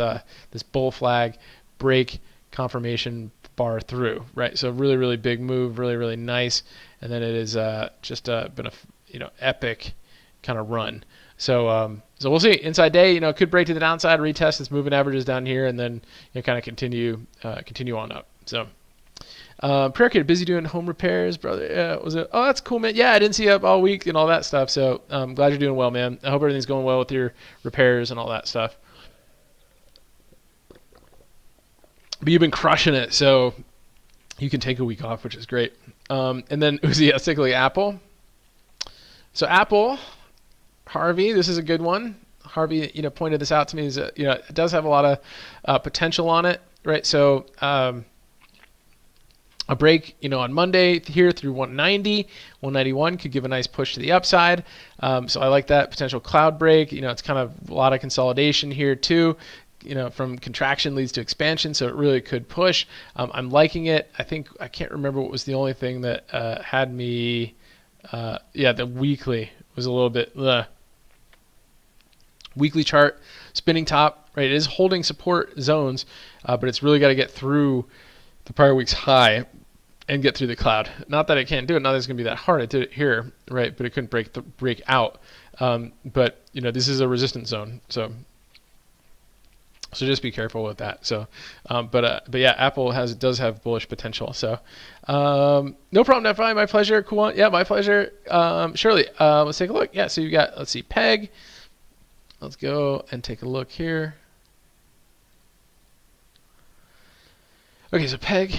this bull flag break confirmation bar through, right? So really, really big move, really, really nice. And then it is just been a epic kind of run. So so we'll see. Inside day, could break to the downside, retest its moving averages down here, and then kind of continue on up. So Prayer Kid, busy doing home repairs, brother. Was it? Oh, that's cool, man. Yeah, I didn't see you up all week and all that stuff. So I'm glad you're doing well, man. I hope everything's going well with your repairs and all that stuff. But you've been crushing it, so you can take a week off, which is great. And then Uzi, particularly Apple. So Apple, Harvey, this is a good one. Harvey, pointed this out to me. Is that, it does have a lot of potential on it, right? So a break, on Monday here through 190, 191 could give a nice push to the upside. So I like that potential cloud break. It's kind of a lot of consolidation here too. From contraction leads to expansion, so it really could push. I'm liking it. I can't remember what was the only thing that had me. The weekly was a little bit. Weekly chart, spinning top, right? It is holding support zones, but it's really got to get through the prior week's high and get through the cloud. Not that it can't do it. Not that it's going to be that hard. It did it here, right? But it couldn't break out. But this is a resistance zone, so just be careful with that. So, but yeah, Apple does have bullish potential. So, no problem, FI. My pleasure. Cool. Yeah, my pleasure. Shirley, let's take a look. Yeah, so you got, let's see, PEG. Let's go and take a look here. Okay, so PEG.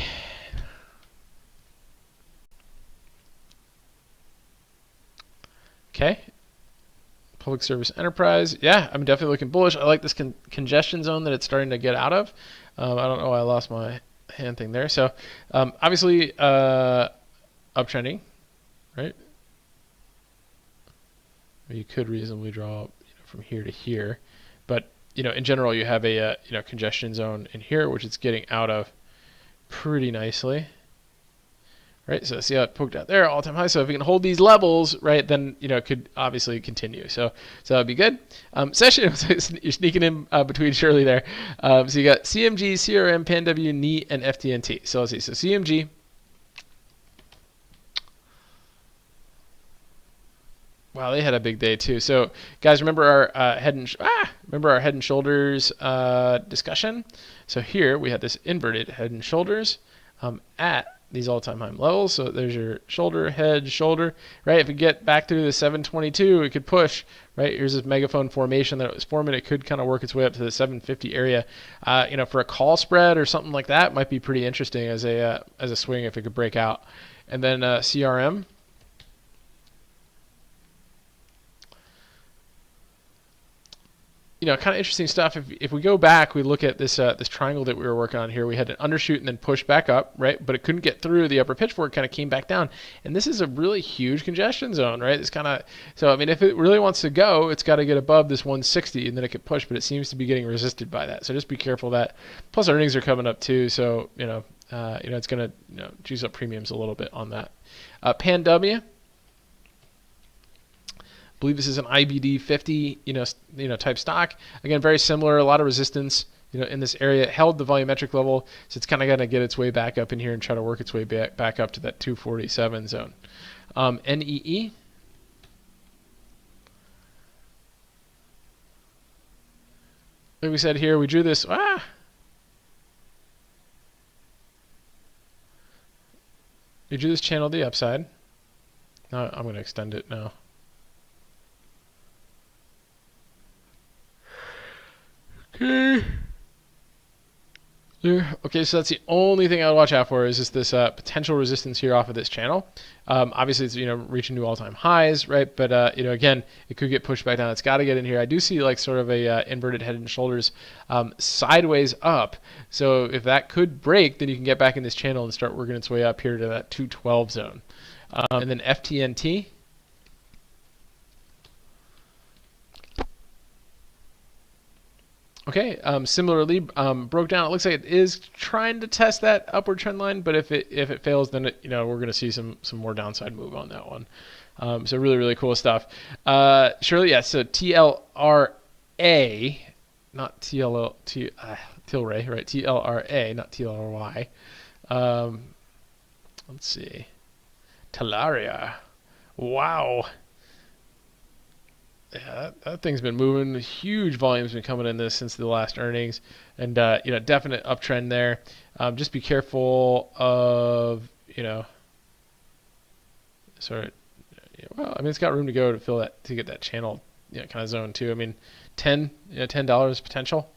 Okay. Public service enterprise. Yeah, I'm definitely looking bullish. I like this congestion zone that it's starting to get out of. I don't know why I lost my hand thing there. So obviously uptrending, right? You could reasonably draw from here to here, but in general you have a congestion zone in here, which it's getting out of pretty nicely. Right, so see how it poked out there, all-time high. So if we can hold these levels, right, then it could obviously continue. So that'd be good. Session, you're sneaking in between Shirley there. So you got CMG, CRM, PanW, NEAT, and FTNT. So let's see. So CMG. Wow, they had a big day too. So guys, remember our head and shoulders discussion. So here we had this inverted head and shoulders at these all-time high levels. So there's your shoulder, head, shoulder, right? If we get back through the 722, it could push, right? Here's this megaphone formation that it was forming. It could kind of work its way up to the 750 area. For a call spread or something like that, might be pretty interesting as a swing if it could break out. And then CRM. Kind of interesting stuff. If we go back, we look at this this triangle that we were working on here. We had an undershoot and then push back up, right? But it couldn't get through the upper pitchfork. Kind of came back down, and this is a really huge congestion zone, right? It's kind of so. I mean, if it really wants to go, it's got to get above this 160, and then it could push. But it seems to be getting resisted by that. So just be careful of that. Plus, earnings are coming up too, so it's going to juice up premiums a little bit on that. PanW. I believe this is an IBD 50, type stock. Again, very similar. A lot of resistance, in this area. It held the volumetric level, so it's kind of going to get its way back up in here and try to work its way back up to that 247 zone. NEE. Like we said here, we drew this. We drew this channel to the upside. Now I'm going to extend it now. Okay. There. Okay, so that's the only thing I would watch out for is just this potential resistance here off of this channel. Obviously, it's reaching new all-time highs, right? But again, it could get pushed back down. It's got to get in here. I do see like sort of a inverted head and shoulders sideways up. So if that could break, then you can get back in this channel and start working its way up here to that 212 zone. And then FTNT. Okay, similarly, broke down. It looks like it is trying to test that upward trend line, but if it fails, then we're going to see some more downside move on that one. So really cool stuff. Shirley, yeah. So TLRA, not Tilray, right? TLRA, not TLRY. Let's see, Talaria. Wow. Yeah, that thing's been moving. Huge volume's been coming in this since the last earnings, and definite uptrend there. Just be careful of sort of. Well, I mean, it's got room to go to fill that to get that channel kind of zone too. I mean, $10 potential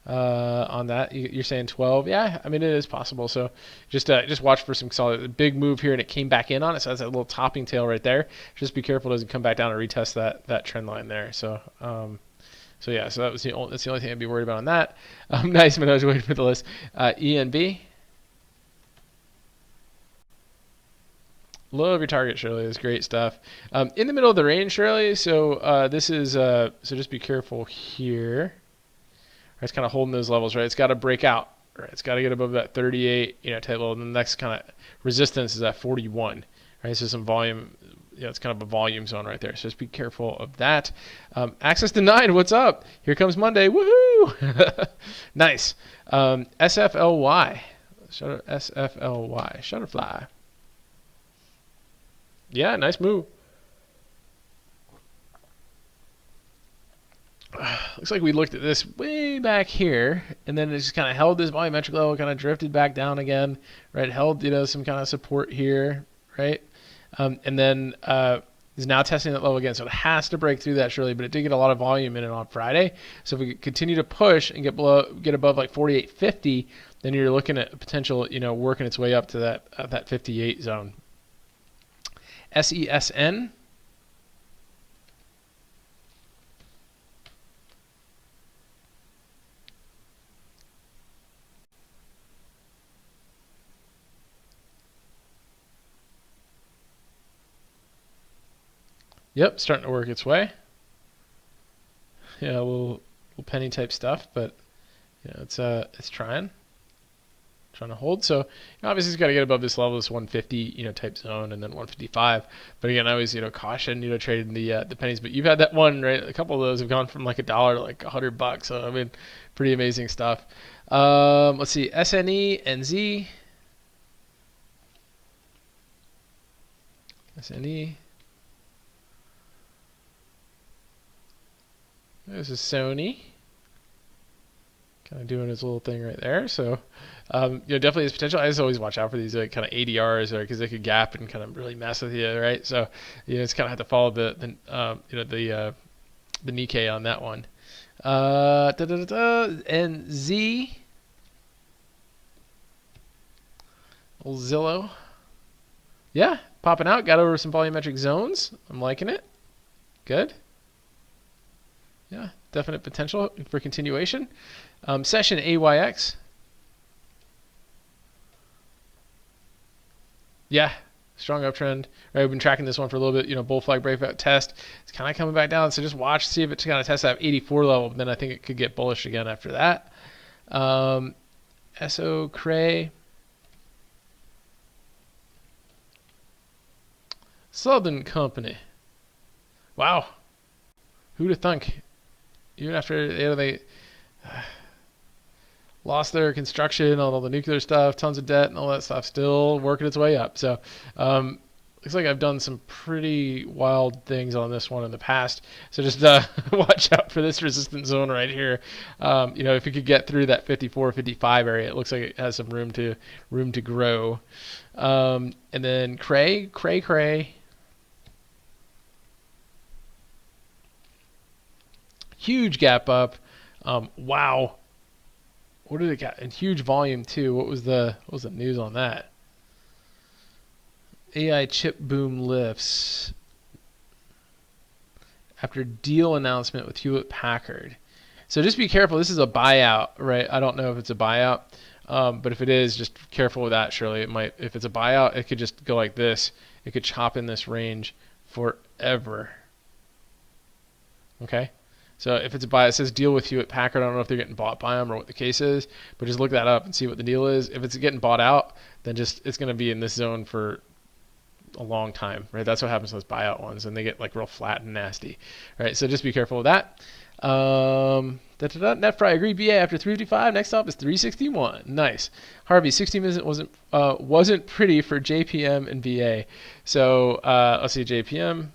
on that. You're saying 12? Yeah, I mean it is possible. So just watch for some solid big move here, and it came back in on it. So that's a little topping tail right there. Just be careful it doesn't come back down and retest that trend line there. So yeah, so that's the only thing I'd be worried about on that. Nice, but I was waiting for the list. ENB. Love your target, Shirley. It's great stuff. In the middle of the range, Shirley. So this is so just be careful here. It's kind of holding those levels, right? It's got to break out, right? It's got to get above that 38, type level. And the next kind of resistance is at 41, right? So some volume, it's kind of a volume zone right there. So just be careful of that. Access denied. What's up? Here comes Monday. Woohoo! Nice. SFLY. SFLY. Shutterfly. Yeah, nice move. Looks like we looked at this way back here, and then it just kind of held this volumetric level, kind of drifted back down again, right? Held, some kind of support here, right? And then is now testing that level again, so it has to break through that surely. But it did get a lot of volume in it on Friday, so if we continue to push and get above like 48.50, then you're looking at potential, working its way up to that 58 zone. SESN. Yep, starting to work its way. Yeah, a little penny type stuff, but it's trying to hold. So obviously it's got to get above this level, this 150 type zone, and then 155. But again, I always caution trading the pennies. But you've had that one, right? A couple of those have gone from like $1 to like $100. So I mean, pretty amazing stuff. Let's see, SNE and Z. SNE. This is Sony, kind of doing his little thing right there. So, definitely has potential. I just always watch out for these kind of ADRs, because they could gap and kind of really mess with you, right? So, it's kind of have to follow the Nikkei on that one. And Z, old Zillow, yeah, popping out. Got over some volumetric zones. I'm liking it. Good. Yeah, definite potential for continuation. Session AYX. Yeah, strong uptrend. Right, we've been tracking this one for a little bit. Bull flag breakout test. It's kind of coming back down. So just watch, see if it kind of tests that 84 level. Then I think it could get bullish again after that. SO Cray. Southern Company. Wow. Who'd have thunk? Even after they lost their construction, all the nuclear stuff, tons of debt and all that stuff, still working its way up. So looks like I've done some pretty wild things on this one in the past. So just watch out for this resistance zone right here. If you could get through that 54, 55 area, it looks like it has some room to grow. And then Cray. Huge gap up. Wow. what did it got? In huge volume too. What was the news on that? AI chip boom lifts after deal announcement with Hewlett Packard. So just be careful. This is a buyout, right? I don't know if it's a buyout, but if it is, just careful with that. Surely it might. If it's a buyout, it could just go like this. It could chop in this range forever. Okay. So if it's a buy, it says deal with Hewlett Packard. I don't know if they're getting bought by them or what the case is, but just look that up and see what the deal is. If it's getting bought out, then it's going to be in this zone for a long time, right? That's what happens to those buyout ones, and they get like real flat and nasty, right? So just be careful with that. Net fry agree. BA after 355. Next up is 361. Nice. Harvey, 60 minutes wasn't pretty for JPM and BA. So let's see JPM.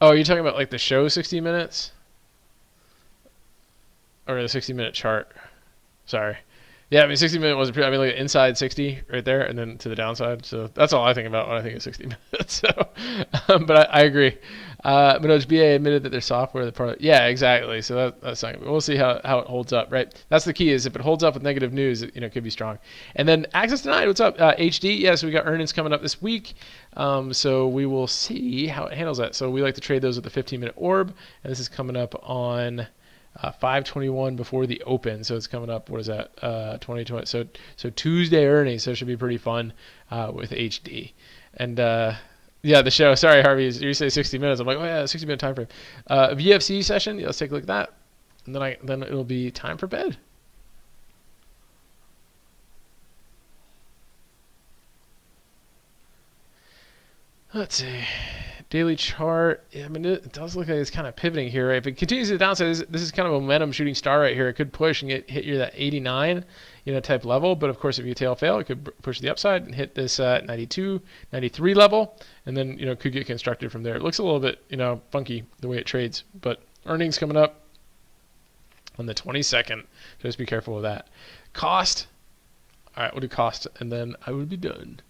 Oh, you're talking about like the show 60 minutes? Or the 60-minute chart? Sorry. Yeah, I mean, 60-minute wasn't pretty. I mean, like inside 60 right there, and then to the downside. So that's all I think about when I think of 60 minutes. So, but I agree. Manoj BA admitted that their software, the product. Yeah, exactly. So that's not. We'll see how it holds up, right? That's the key. Is if it holds up with negative news, it could be strong. And then access denied. What's up? HD. Yeah, so we got earnings coming up this week. So we will see how it handles that. So we like to trade those with the 15-minute orb, and this is coming up on 5:21 before the open. So it's coming up. What is that? 2020. So Tuesday earnings. So it should be pretty fun with HD. And yeah, the show. Sorry, Harvey. You say 60 minutes. I'm like, oh yeah, 60-minute time frame. VFC session. Yeah, let's take a look at that. And then it'll be time for bed. Let's see. Daily chart. Yeah, I mean, it does look like it's kind of pivoting here. Right? If it continues to the downside, this is kind of a momentum shooting star right here. It could push and hit you that 89, type level. But of course, if you tail fail, it could push the upside and hit this 92, 93 level, and then could get constructed from there. It looks a little bit funky the way it trades. But earnings coming up on the 22nd. Just be careful with that. Cost. All right, we'll do cost, and then I will be done.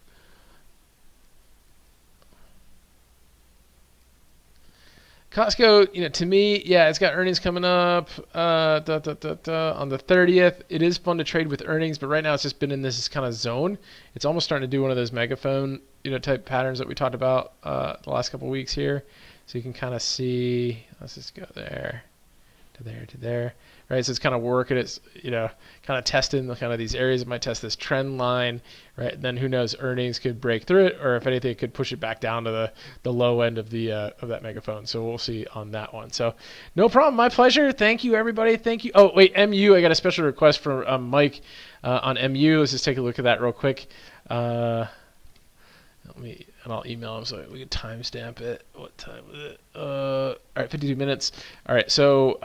Costco, to me, yeah, it's got earnings coming up on the 30th. It is fun to trade with earnings, but right now it's just been in this kind of zone. It's almost starting to do one of those megaphone, type patterns that we talked about the last couple of weeks here. So you can kind of see, let's just go there, to there, to there. Right, so it's kind of working. It's kind of testing the kind of these areas. It might test this trend line, right? And then who knows? Earnings could break through it, or if anything, it could push it back down to the low end of that megaphone. So we'll see on that one. So no problem, my pleasure. Thank you, everybody. Thank you. Oh wait, MU. I got a special request from Mike on MU. Let's just take a look at that real quick. And I'll email him so we can timestamp it. What time was it? All right, 52 minutes. All right, so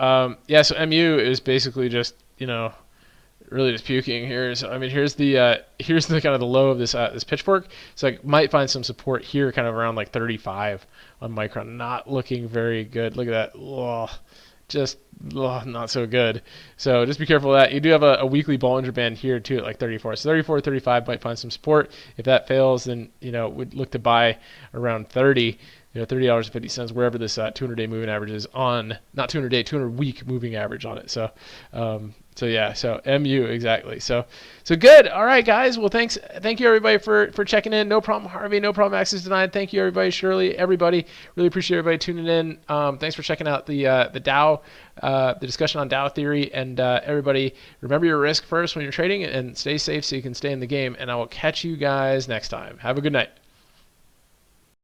so MU is basically just really just puking here. So I mean, here's the kind of the low of this pitchfork. So I might find some support here, kind of around like 35 on Micron. Not looking very good. Look at that. Ugh. Just not so good. So just be careful of that. You do have a weekly Bollinger Band here too at like 34. So 34, 35 might find some support. If that fails, then we'd look to buy around 30. $30.50 wherever this 200-day moving average is on, not 200-day, 200-week moving average on it. So so MU exactly. So good. All right, guys. Well, thank you everybody for checking in. No problem, Harvey. No problem. Access denied. Thank you everybody. Shirley, everybody. Really appreciate everybody tuning in. Thanks for checking out the Dow, the discussion on Dow Theory, and everybody. Remember your risk first when you're trading, and stay safe so you can stay in the game. And I will catch you guys next time. Have a good night.